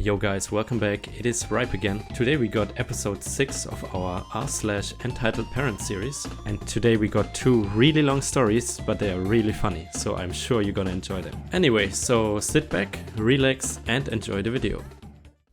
Yo guys, welcome back. It is Ripe again. Today we got episode 6 of our r/EntitledParents series. And today we got two really long stories, but they are really funny. So I'm sure you're gonna enjoy them. Anyway, so sit back, relax and enjoy the video.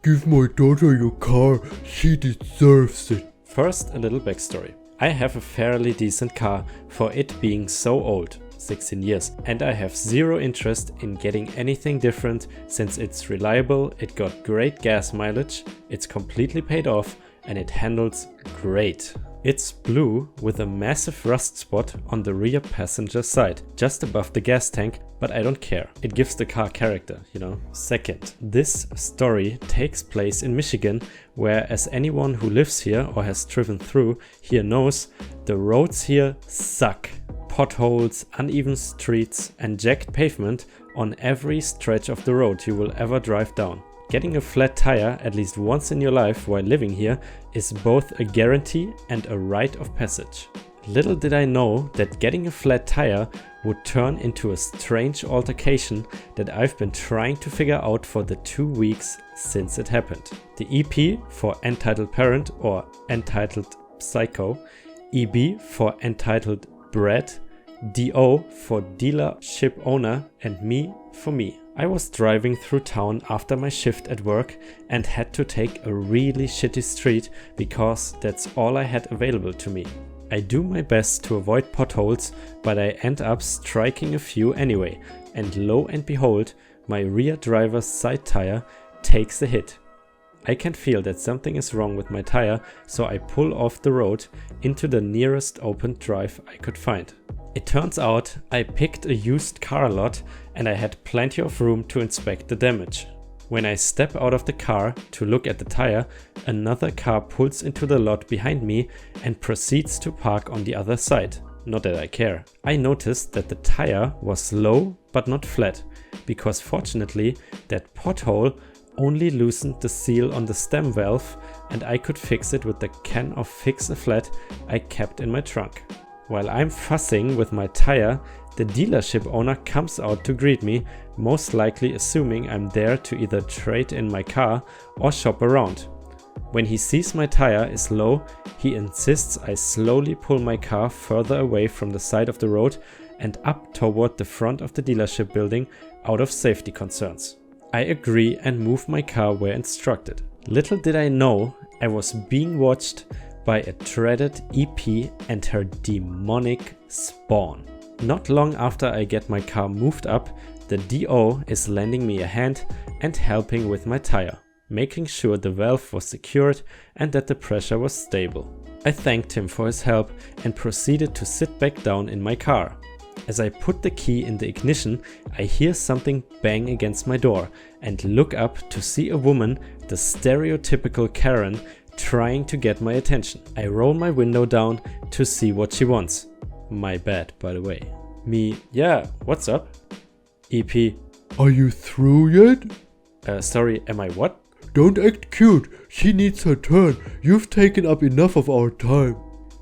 Give my daughter your car, she deserves it. First, a little backstory. I have a fairly decent car for it being so old. 16 years, and I have zero interest in getting anything different since it's reliable, it got great gas mileage, it's completely paid off, and it handles great. It's blue with a massive rust spot on the rear passenger side, just above the gas tank, but I don't care. It gives the car character, you know. Second, this story takes place in Michigan, where, as anyone who lives here or has driven through here knows, the roads here suck. Potholes, uneven streets and jagged pavement on every stretch of the road you will ever drive down. Getting a flat tire at least once in your life while living here is both a guarantee and a rite of passage. Little did I know that getting a flat tire would turn into a strange altercation that I've been trying to figure out for the 2 weeks since it happened. The EP for Entitled Parent or Entitled Psycho, EB for Entitled Brat, DO for dealership owner, and me for me. I was driving through town after my shift at work and had to take a really shitty street because that's all I had available to me. I do my best to avoid potholes, but I end up striking a few anyway, and lo and behold, my rear driver's side tire takes a hit. I can feel that something is wrong with my tire, so I pull off the road into the nearest open drive I could find. It turns out I picked a used car lot and I had plenty of room to inspect the damage. When I step out of the car to look at the tire, another car pulls into the lot behind me and proceeds to park on the other side. Not that I care. I noticed that the tire was low but not flat, because fortunately that pothole only loosened the seal on the stem valve and I could fix it with the can of Fix a Flat I kept in my trunk. While I'm fussing with my tire, the dealership owner comes out to greet me, most likely assuming I'm there to either trade in my car or shop around. When he sees my tire is low, he insists I slowly pull my car further away from the side of the road and up toward the front of the dealership building out of safety concerns. I agree and move my car where instructed. Little did I know I was being watched by a dreaded EP and her demonic spawn. Not long after I get my car moved up, the DO is lending me a hand and helping with my tire, making sure the valve was secured and that the pressure was stable. I thanked him for his help and proceeded to sit back down in my car. As I put the key in the ignition, I hear something bang against my door and look up to see a woman, the stereotypical Karen, trying to get my attention. I roll my window down to see what she wants. My bad, by the way. Me, yeah, what's up? EP, Are you through yet? Sorry, am I what? Don't act cute, she needs her turn. You've taken up enough of our time.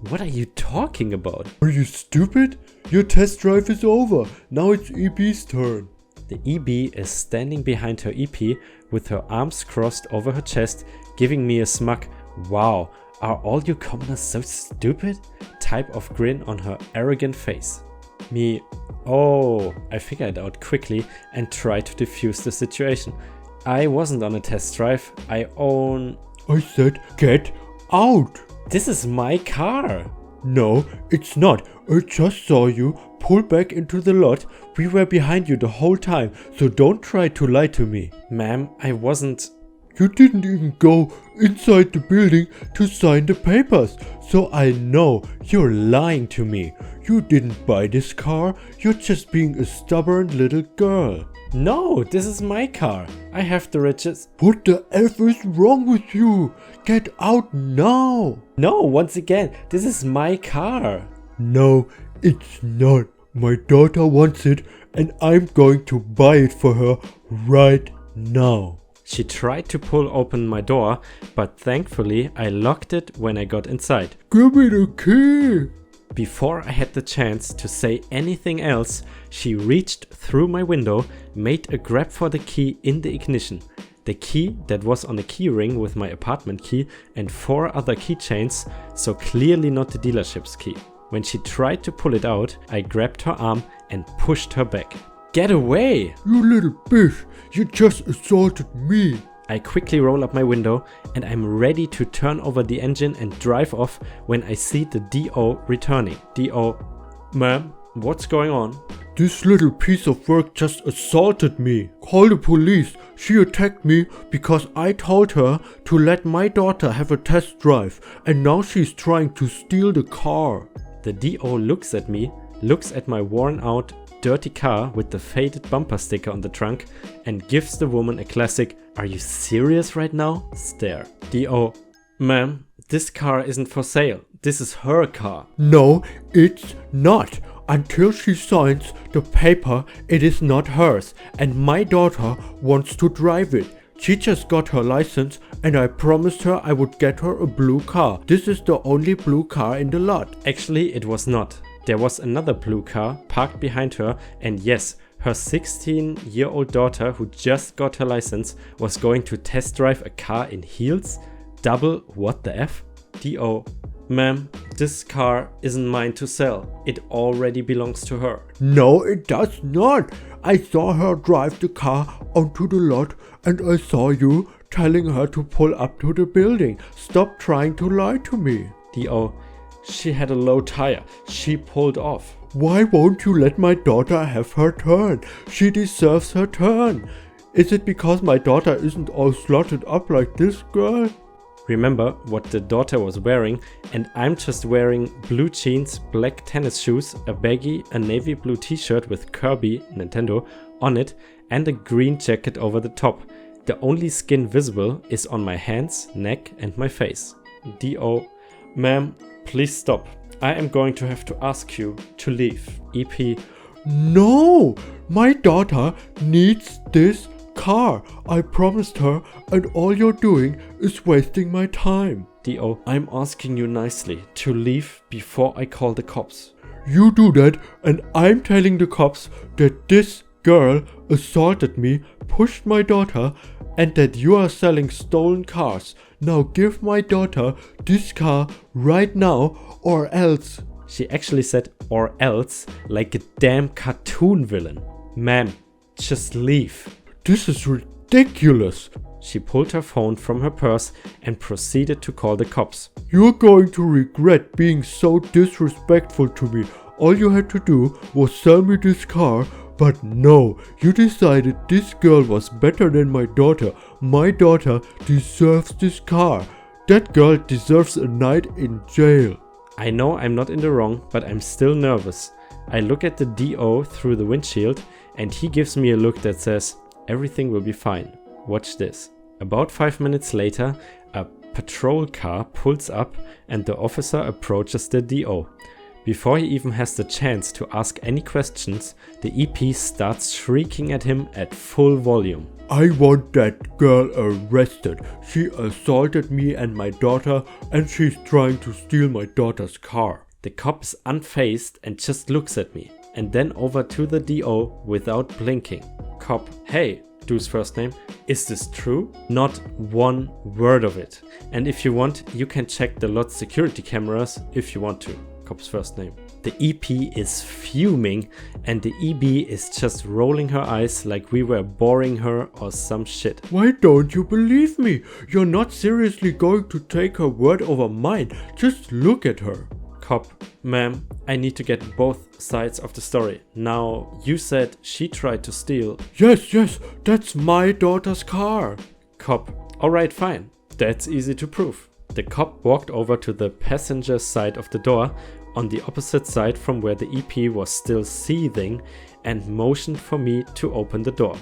What are you talking about? Are you stupid? Your test drive is over. Now it's EB's turn. The EB is standing behind her EP with her arms crossed over her chest, giving me a smug, "Wow, are all you commoners so stupid?" type of grin on her arrogant face. Me, oh, I figured it out quickly and tried to defuse the situation. I wasn't on a test drive, I said, get out. This is my car. No, it's not. I just saw you pull back into the lot. We were behind you the whole time, so don't try to lie to me. Ma'am, I wasn't. You didn't even go inside the building to sign the papers, so I know you're lying to me. You didn't buy this car, you're just being a stubborn little girl. No, this is my car. I have the riches. What the F is wrong with you? Get out now. No, once again, this is my car. No, it's not. My daughter wants it and I'm going to buy it for her right now. She tried to pull open my door, but thankfully I locked it when I got inside. Give me the key. Before I had the chance to say anything else, she reached through my window, made a grab for the key in the ignition. the key that was on a key ring with my apartment key and 4 other keychains, so clearly not the dealership's key. When she tried to pull it out, I grabbed her arm and pushed her back. Get away! You little bitch, you just assaulted me. I quickly roll up my window and I'm ready to turn over the engine and drive off when I see the DO returning. DO, ma'am, what's going on? This little piece of work just assaulted me. Call the police. She attacked me because I told her to let my daughter have a test drive, and now she's trying to steal the car. The DO looks at me, looks at my worn out, dirty car with the faded bumper sticker on the trunk, and gives the woman a classic "Are you serious right now?" stare. DO, ma'am, this car isn't for sale. This is her car. No, it's not. Until she signs the paper, it is not hers, and my daughter wants to drive it. She just got her license and I promised her I would get her a blue car. This is the only blue car in the lot. Actually, it was not. There was another blue car parked behind her, and yes, her 16-year-old daughter who just got her license was going to test drive a car in heels? Double what the F? DO, ma'am, this car isn't mine to sell. It already belongs to her. No, it does not. I saw her drive the car onto the lot and I saw you telling her to pull up to the building. Stop trying to lie to me. DO, she had a low tire. She pulled off. Why won't you let my daughter have her turn? She deserves her turn. Is it because my daughter isn't all slotted up like this girl? Remember what the daughter was wearing, and I'm just wearing blue jeans, black tennis shoes, a baggy, a navy blue t-shirt with Kirby, Nintendo, on it, and a green jacket over the top. The only skin visible is on my hands, neck and my face. DO, ma'am, please stop. I am going to have to ask you to leave. EP, no, my daughter needs this car. I promised her, and all you're doing is wasting my time. DO, I'm asking you nicely to leave before I call the cops. You do that, and I'm telling the cops that this girl assaulted me, pushed my daughter, and that you are selling stolen cars. Now give my daughter this car right now, or else. She actually said "or else" like a damn cartoon villain. Ma'am, just leave. This is ridiculous. She pulled her phone from her purse and proceeded to call the cops. You're going to regret being so disrespectful to me. All you had to do was sell me this car, but no, you decided this girl was better than my daughter. My daughter deserves this car. That girl deserves a night in jail. I know I'm not in the wrong, but I'm still nervous. I look at the DO through the windshield and he gives me a look that says, "Everything will be fine. Watch this." About 5 minutes later, a patrol car pulls up and the officer approaches the DO. Before he even has the chance to ask any questions, the EP starts shrieking at him at full volume. I want that girl arrested. She assaulted me and my daughter, and she's trying to steal my daughter's car. The cop is unfazed and just looks at me, and then over to the DO without blinking. Cop, hey, Du's first name, is this true? Not one word of it. And if you want, you can check the lot security cameras if you want to. Cop's first name. The EP is fuming and the EB is just rolling her eyes like we were boring her or some shit. Why don't you believe me? You're not seriously going to take her word over mine. Just look at her. Cop, ma'am, I need to get both sides of the story. Now, you said she tried to steal. Yes, that's my daughter's car. Cop, alright, fine. That's easy to prove. The cop walked over to the passenger side of the door on the opposite side from where the EP was still seething and motioned for me to open the door.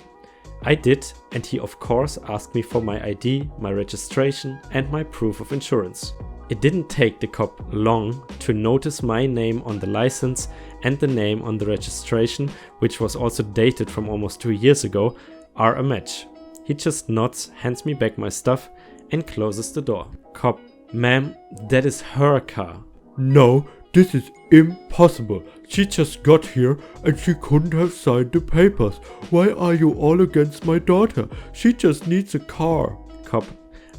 I did, and he of course asked me for my ID, my registration and my proof of insurance. It didn't take the cop long to notice my name on the license and the name on the registration, which was also dated from almost 2 years ago, are a match. He just nods, hands me back my stuff and closes the door. Cop, ma'am, that is her car. No, This is impossible. She just got here and she couldn't have signed the papers. Why are you all against my daughter? She just needs a car. Cop: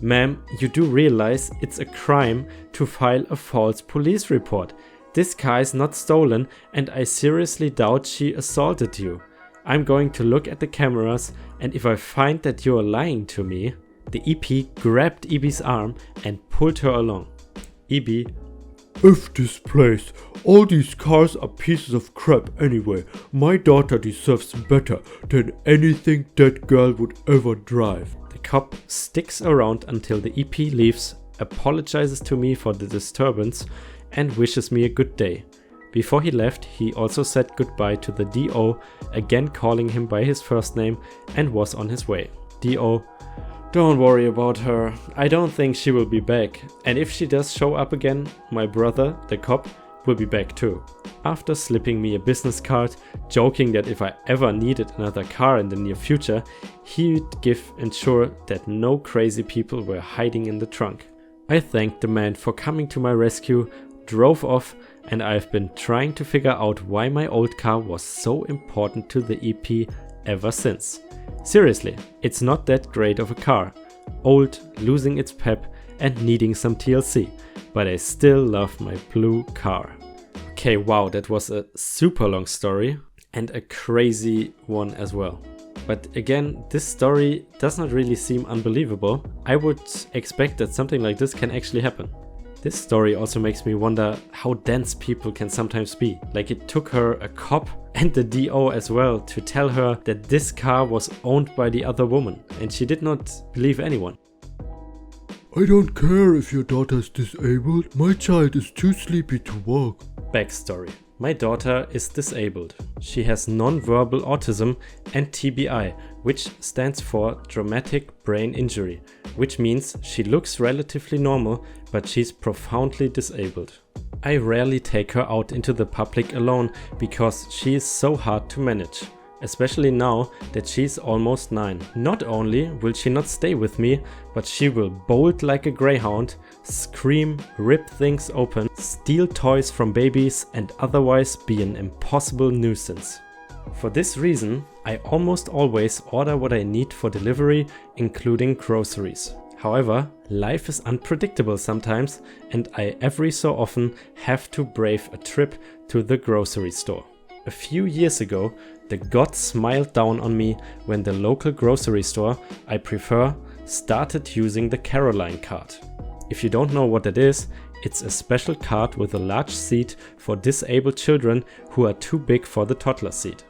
Ma'am, you do realize it's a crime to file a false police report. This car is not stolen and I seriously doubt she assaulted you. I'm going to look at the cameras, and if I find that you're lying to me... The EP grabbed EB's arm and pulled her along. EB: F this place. All these cars are pieces of crap anyway. My daughter deserves better than anything that girl would ever drive. The cop sticks around until the EP leaves, apologizes to me for the disturbance, and wishes me a good day. Before he left, he also said goodbye to the DO, again calling him by his first name, and was on his way. DO: Don't worry about her. I don't think she will be back. And if she does show up again, my brother, the cop, will be back too. After slipping me a business card, joking that if I ever needed another car in the near future, he'd ensure that no crazy people were hiding in the trunk. I thanked the man for coming to my rescue, drove off, and I've been trying to figure out why my old car was so important to the EP ever since. Seriously, it's not that great of a car. Old, losing its pep, and needing some TLC, but I still love my blue car. Okay, wow, that was a super long story and a crazy one as well. But again, this story does not really seem unbelievable. I would expect that something like this can actually happen. This story also makes me wonder how dense people can sometimes be. Like, it took her a cop and the DO as well to tell her that this car was owned by the other woman, and she did not believe anyone. I don't care if your daughter's disabled. My child is too sleepy to walk. Backstory. My daughter is disabled. She has non-verbal autism and TBI, which stands for traumatic brain injury, which means she looks relatively normal, but she's profoundly disabled. I rarely take her out into the public alone because she is so hard to manage, especially now that she's almost 9. Not only will she not stay with me, but she will bolt like a greyhound, scream, rip things open, steal toys from babies, and otherwise be an impossible nuisance. For this reason, I almost always order what I need for delivery, including groceries. However, life is unpredictable sometimes, and I every so often have to brave a trip to the grocery store. A few years ago, the gods smiled down on me when the local grocery store I prefer started using the Caroline card. If you don't know what that is, it's a special card with a large seat for disabled children who are too big for the toddler seat.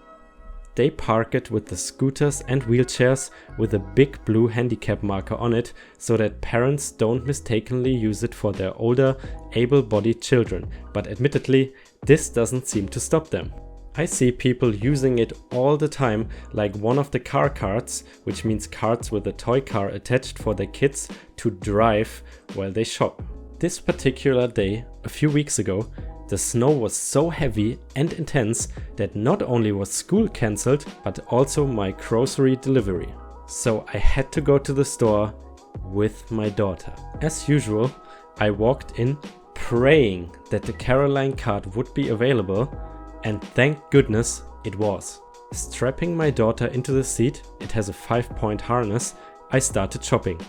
They park it with the scooters and wheelchairs with a big blue handicap marker on it so that parents don't mistakenly use it for their older, able-bodied children, but admittedly, this doesn't seem to stop them. I see people using it all the time, like one of the car carts, which means carts with a toy car attached for their kids to drive while they shop. This particular day, a few weeks ago, the snow was so heavy and intense that not only was school cancelled, but also my grocery delivery. So I had to go to the store with my daughter. As usual, I walked in praying that the Caroline card would be available, and thank goodness it was. Strapping my daughter into the seat, it has a 5-point harness, I started shopping.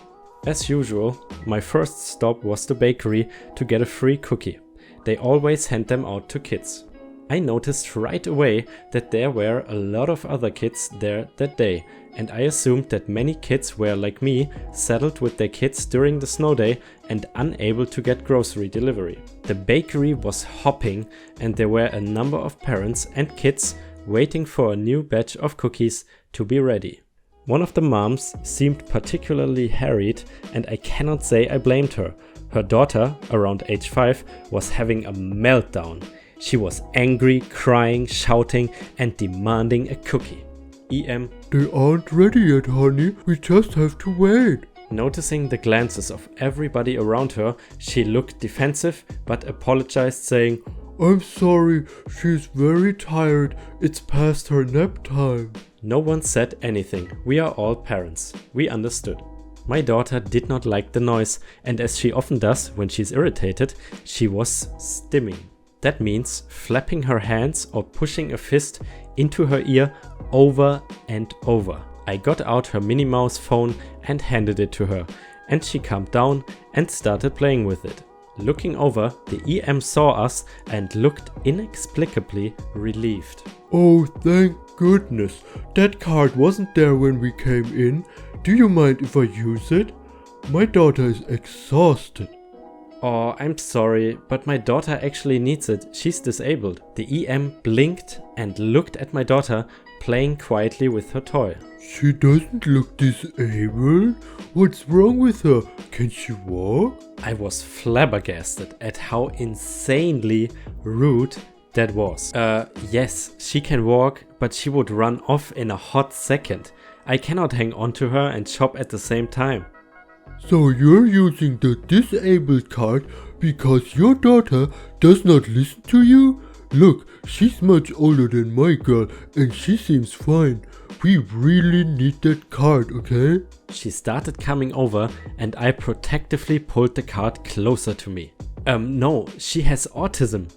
As usual, my first stop was the bakery to get a free cookie. They always hand them out to kids. I noticed right away that there were a lot of other kids there that day, and I assumed that many kids were like me, saddled with their kids during the snow day and unable to get grocery delivery. The bakery was hopping, and there were a number of parents and kids waiting for a new batch of cookies to be ready. One of the moms seemed particularly harried, and I cannot say I blamed her. Her daughter, around age 5, was having a meltdown. She was angry, crying, shouting, and demanding a cookie. EM: They aren't ready yet, honey. We just have to wait. Noticing the glances of everybody around her, she looked defensive but apologized, saying, I'm sorry, she's very tired. It's past her nap time. No one said anything. We are all parents. We understood. My daughter did not like the noise, and as she often does when she's irritated, she was stimming. That means flapping her hands or pushing a fist into her ear over and over. I got out her Minnie Mouse phone and handed it to her, and she calmed down and started playing with it. Looking over, the EM saw us and looked inexplicably relieved. Oh, thank goodness. That card wasn't there when we came in. Do you mind if I use it? My daughter is exhausted. Oh, I'm sorry, but my daughter actually needs it. She's disabled. The EM blinked and looked at my daughter playing quietly with her toy. She doesn't look disabled. What's wrong with her? Can she walk? I was flabbergasted at how insanely rude that was. Yes, she can walk, but she would run off in a hot second. I cannot hang on to her and shop at the same time. So you're using the disabled card because your daughter does not listen to you? Look, she's much older than my girl and she seems fine. We really need that card, okay? She started coming over and I protectively pulled the card closer to me. No, she has autism.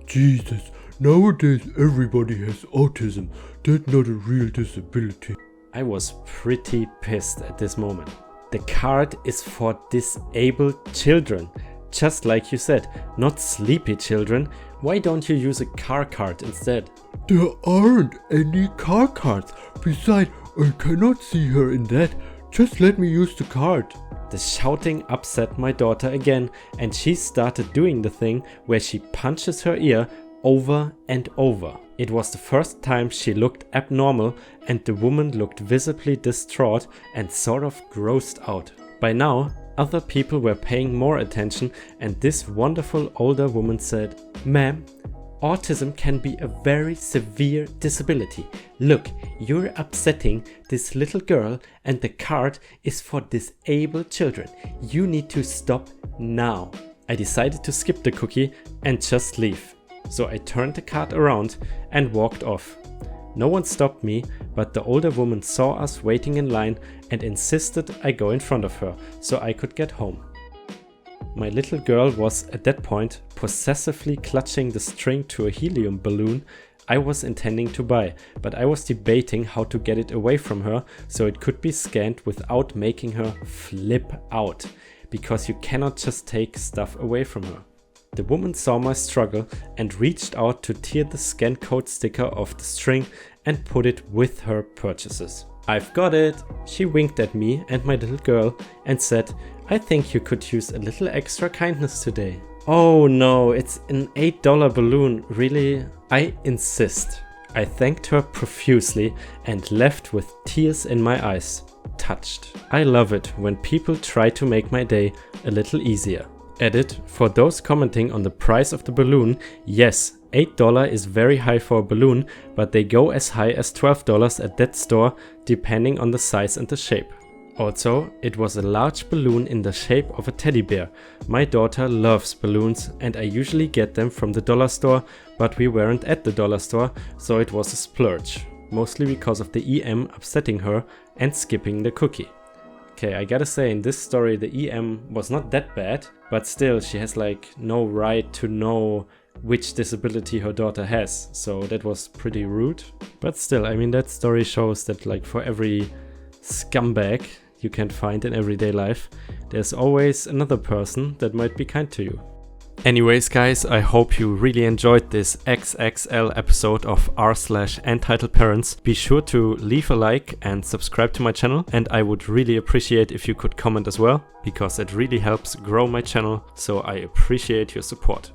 Jesus, nowadays everybody has autism. That's not a real disability. I was pretty pissed at this moment. The card is for disabled children. Just like you said, not sleepy children. Why don't you use a car card instead? There aren't any car cards. Besides, I cannot see her in that. Just let me use the card. The shouting upset my daughter again, and she started doing the thing where she punches her ear over and over. It was the first time she looked abnormal, and the woman looked visibly distraught and sort of grossed out. By now, other people were paying more attention, and this wonderful older woman said, "Ma'am, autism can be a very severe disability. Look, you're upsetting this little girl and the card is for disabled children. You need to stop now." I decided to skip the cookie and just leave. So I turned the card around and walked off. No one stopped me, but the older woman saw us waiting in line and insisted I go in front of her so I could get home. My little girl was at that point possessively clutching the string to a helium balloon I was intending to buy, but I was debating how to get it away from her so it could be scanned without making her flip out, because you cannot just take stuff away from her. The woman saw my struggle and reached out to tear the scan code sticker off the string and put it with her purchases. "I've got it!" She winked at me and my little girl and said, "I think you could use a little extra kindness today." "Oh no, it's an $8 balloon, really?" I insist. I thanked her profusely and left with tears in my eyes, touched. I love it when people try to make my day a little easier. Edit: for those commenting on the price of the balloon, yes, $8 is very high for a balloon, but they go as high as $12 at that store depending on the size and the shape. Also, it was a large balloon in the shape of a teddy bear. My daughter loves balloons and I usually get them from the dollar store, but we weren't at the dollar store, so it was a splurge. Mostly because of the EM upsetting her and skipping the cookie. Okay, I gotta say, in this story the EM was not that bad, but still she has like no right to know which disability her daughter has, so that was pretty rude. But still, I mean, that story shows that like for every scumbag you can find in everyday life, there's always another person that might be kind to you. Anyways guys, I hope you really enjoyed this XXL episode of r/EntitledParents. Be sure to leave a like and subscribe to my channel, and I would really appreciate if you could comment as well, because it really helps grow my channel, so I appreciate your support.